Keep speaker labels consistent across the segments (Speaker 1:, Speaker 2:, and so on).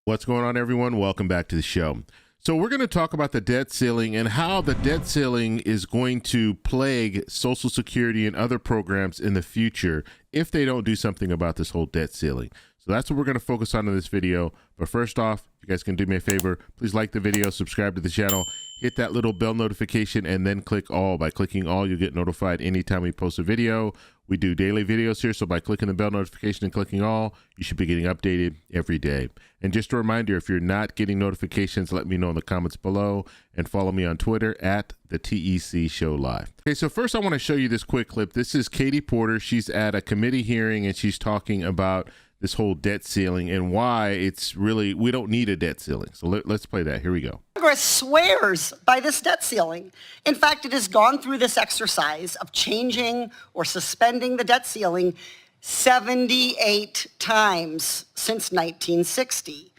Speaker 1: What's going on, everyone? Welcome back to the show. So we're going to talk about the debt ceiling and how the debt ceiling is going to plague Social Security and other programs in the future if they don't do something about this whole debt ceiling. So that's what we're going to focus on in this video. But first off, if you guys can do me a favor, please like the video, subscribe to the channel, hit that little bell notification, and then click all. By clicking all, you'll get notified anytime we post a video. We do daily videos here, so by clicking the bell notification and clicking all, you should be getting updated every day. And just a reminder, if you're not getting notifications, let me know in the comments below, and follow me on Twitter at the TEC Show Live. Okay, so first I want to show you this quick clip. This is Katie Porter. She's at a committee hearing, and she's talking about this whole debt ceiling and why it's really, we don't need a debt ceiling. So let's play that. Here we go.
Speaker 2: Congress swears by this debt ceiling. In fact, it has gone through this exercise of changing or suspending the debt ceiling 78 times since 1960.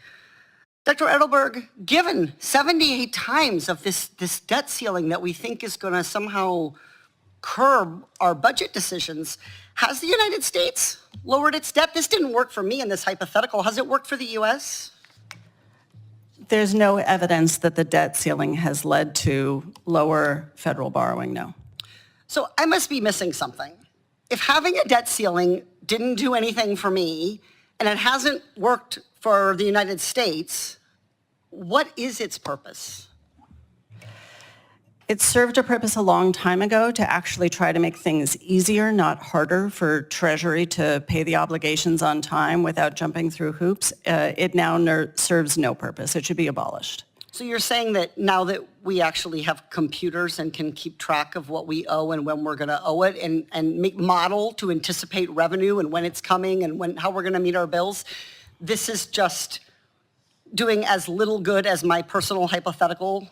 Speaker 2: Dr. Edelberg, given 78 times of this debt ceiling that we think is going to somehow curb our budget decisions, has the United States lowered its debt? This didn't work for me in this hypothetical. Has it worked for the U.S.?
Speaker 3: There's no evidence that the debt ceiling has led to lower federal borrowing, no.
Speaker 2: So I must be missing something. If having a debt ceiling didn't do anything for me, and it hasn't worked for the United States, what is its purpose?
Speaker 3: It served a purpose a long time ago to actually try to make things easier, not harder, for Treasury to pay the obligations on time without jumping through hoops. It now serves no purpose. It should be abolished.
Speaker 2: So you're saying that now that we actually have computers and can keep track of what we owe and when we're going to owe it and make model to anticipate revenue and when it's coming and how we're going to meet our bills, this is just doing as little good as my personal hypothetical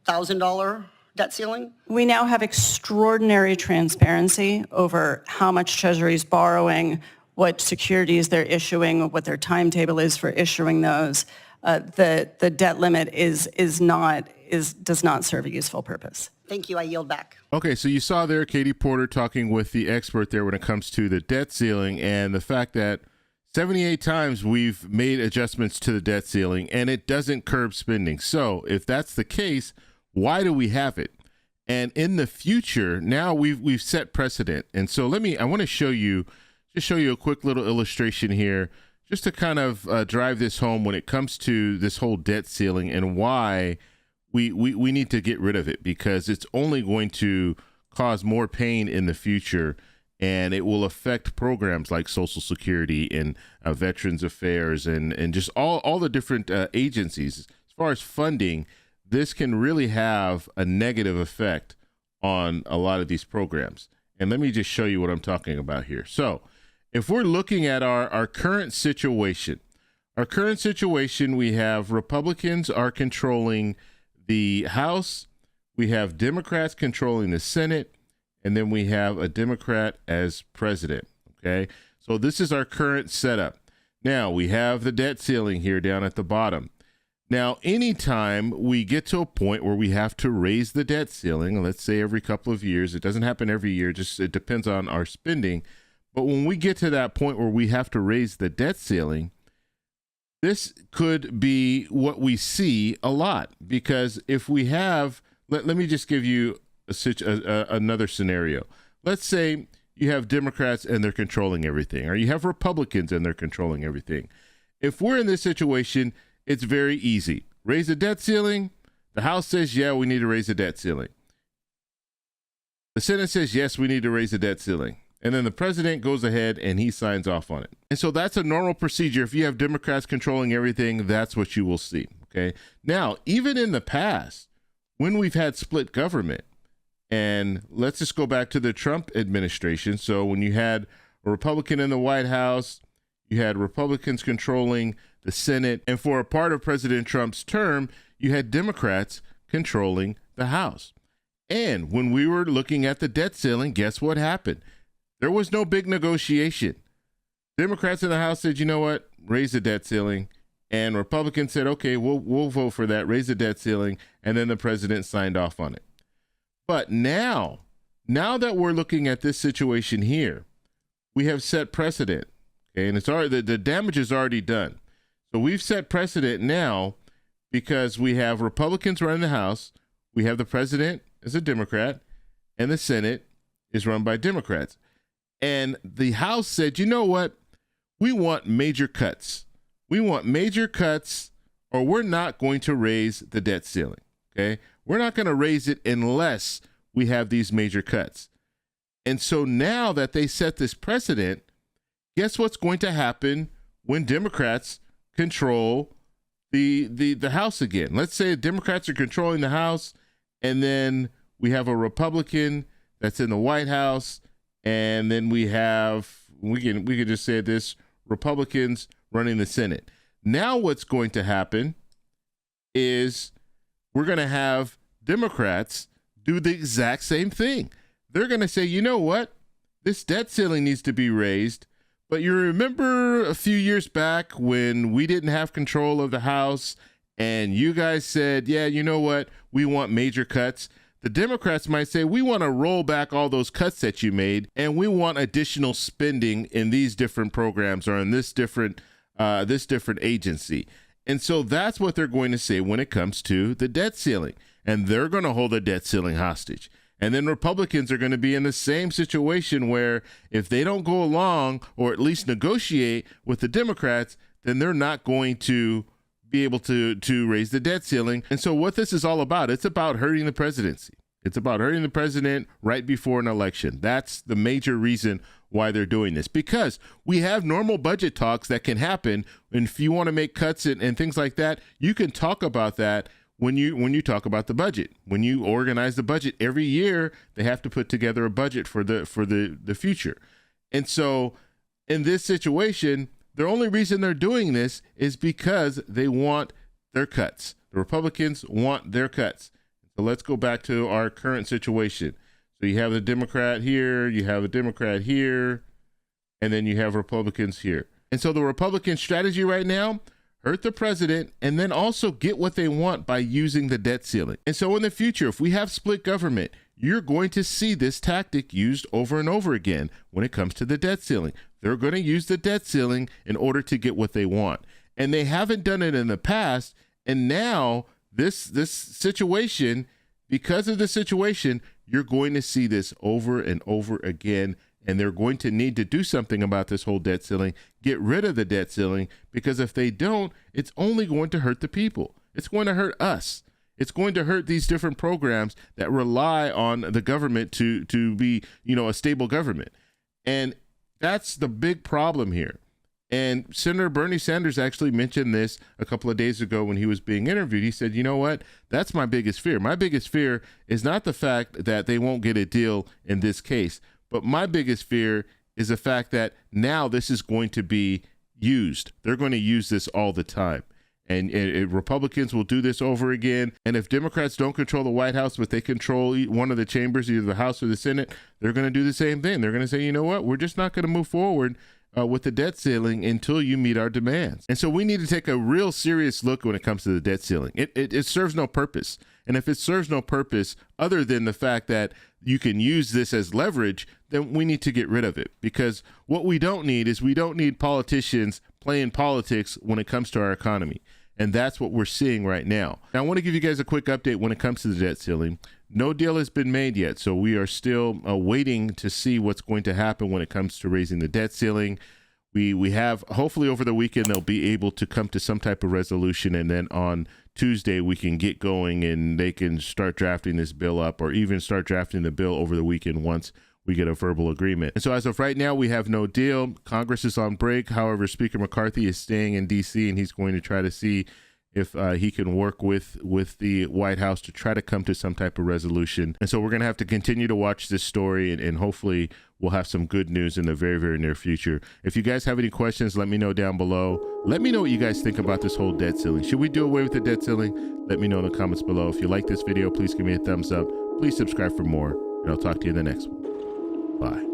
Speaker 2: $1,000 debt ceiling?
Speaker 3: We now have extraordinary transparency over how much Treasury is borrowing, what securities they're issuing, what their timetable is for issuing those. The debt limit does not serve a useful purpose.
Speaker 2: Thank you. I yield back.
Speaker 1: Okay, so you saw there Katie Porter talking with the expert there when it comes to the debt ceiling and the fact that 78 times we've made adjustments to the debt ceiling and it doesn't curb spending. So if that's the case, why do we have it? And in the future, now we've set precedent. And so I want to show you a quick little illustration here, just to kind of drive this home when it comes to this whole debt ceiling and why we need to get rid of it, because it's only going to cause more pain in the future, and it will affect programs like Social Security and Veterans Affairs and just all the different agencies. As far as funding, this can really have a negative effect on a lot of these programs. And let me just show you what I'm talking about here. So if we're looking at our current situation, we have Republicans are controlling the House, we have Democrats controlling the Senate, and then we have a Democrat as president, okay? So this is our current setup. Now we have the debt ceiling here down at the bottom. Now, anytime we get to a point where we have to raise the debt ceiling, let's say every couple of years, it doesn't happen every year, just it depends on our spending. But when we get to that point where we have to raise the debt ceiling, this could be what we see a lot, because if we have, let me just give you another scenario. Let's say you have Democrats and they're controlling everything, or you have Republicans and they're controlling everything. If we're in this situation, it's very easy. Raise the debt ceiling. The House says, yeah, we need to raise the debt ceiling. The Senate says, yes, we need to raise the debt ceiling. And then the president goes ahead and he signs off on it. And so that's a normal procedure. If you have Democrats controlling everything, that's what you will see. Okay. Now, even in the past, when we've had split government, and let's just go back to the Trump administration. So when you had a Republican in the White House, you had Republicans controlling the Senate, and for a part of President Trump's term, you had Democrats controlling the House. And when we were looking at the debt ceiling, guess what happened? There was no big negotiation. Democrats in the House said, you know what, raise the debt ceiling. And Republicans said, okay, we'll vote for that, raise the debt ceiling. And then the president signed off on it. But now that we're looking at this situation here, we have set precedent. Okay, and it's already, the damage is already done. So we've set precedent now because we have Republicans running the House, we have the president as a Democrat, and the Senate is run by Democrats. And the House said, you know what? We want major cuts. We want major cuts, or we're not going to raise the debt ceiling. Okay? We're not going to raise it unless we have these major cuts. And so now that they set this precedent, guess what's going to happen when Democrats control the House again? Let's say Democrats are controlling the House, and then we have a Republican that's in the White House, and then we can just say this, Republicans running the Senate. Now what's going to happen is we're going to have Democrats do the exact same thing. They're going to say, you know what? This debt ceiling needs to be raised. But you remember a few years back when we didn't have control of the House and you guys said, yeah, you know what? We want major cuts. The Democrats might say, we want to roll back all those cuts that you made, and we want additional spending in these different programs or in this different agency. And so that's what they're going to say when it comes to the debt ceiling. And they're going to hold the debt ceiling hostage. And then Republicans are going to be in the same situation where if they don't go along or at least negotiate with the Democrats, then they're not going to be able to raise the debt ceiling. And so what this is all about, it's about hurting the presidency. It's about hurting the president right before an election. That's the major reason why they're doing this, because we have normal budget talks that can happen. And if you want to make cuts and things like that, you can talk about that when you talk about the budget. When you organize the budget every year, they have to put together a budget for the future. And so in this situation, the only reason they're doing this is because they want their cuts. The Republicans want their cuts. So let's go back to our current situation. So you have the Democrat here, you have a Democrat here, and then you have Republicans here. And so the Republican strategy right now, hurt the president, and then also get what they want by using the debt ceiling. And so in the future, if we have split government, you're going to see this tactic used over and over again when it comes to the debt ceiling. They're going to use the debt ceiling in order to get what they want. And they haven't done it in the past. And now this situation, because of the situation, you're going to see this over and over again. And they're going to need to do something about this whole debt ceiling, get rid of the debt ceiling, because if they don't, it's only going to hurt the people. It's going to hurt us. It's going to hurt these different programs that rely on the government to be, a stable government. And that's the big problem here. And Senator Bernie Sanders actually mentioned this a couple of days ago when he was being interviewed. He said, you know what? That's my biggest fear. My biggest fear is not the fact that they won't get a deal in this case, but my biggest fear is the fact that now this is going to be used. They're going to use this all the time. And Republicans will do this over again. And if Democrats don't control the White House, but they control one of the chambers, either the House or the Senate, they're going to do the same thing. They're going to say, you know what? We're just not going to move forward with the debt ceiling until you meet our demands. And so we need to take a real serious look when it comes to the debt ceiling. It serves no purpose. And if it serves no purpose other than the fact that you can use this as leverage, then we need to get rid of it. Because what we don't need is politicians playing politics when it comes to our economy. And that's what we're seeing right now. Now, I want to give you guys a quick update when it comes to the debt ceiling. No deal has been made yet, so we are still waiting to see what's going to happen when it comes to raising the debt ceiling. We have, hopefully over the weekend, they'll be able to come to some type of resolution, and then on Tuesday we can get going and they can start drafting this bill up, or even start drafting the bill over the weekend once we get a verbal agreement. And so as of right now, we have no deal. Congress is on break. However, Speaker McCarthy is staying in D.C., and he's going to try to see if he can work with the White House to try to come to some type of resolution. And so we're going to have to continue to watch this story, and hopefully we'll have some good news in the very, very near future. If you guys have any questions, let me know down below. Let me know what you guys think about this whole debt ceiling. Should we do away with the debt ceiling? Let me know in the comments below. If you like this video, please give me a thumbs up. Please subscribe for more, and I'll talk to you in the next one. Bye.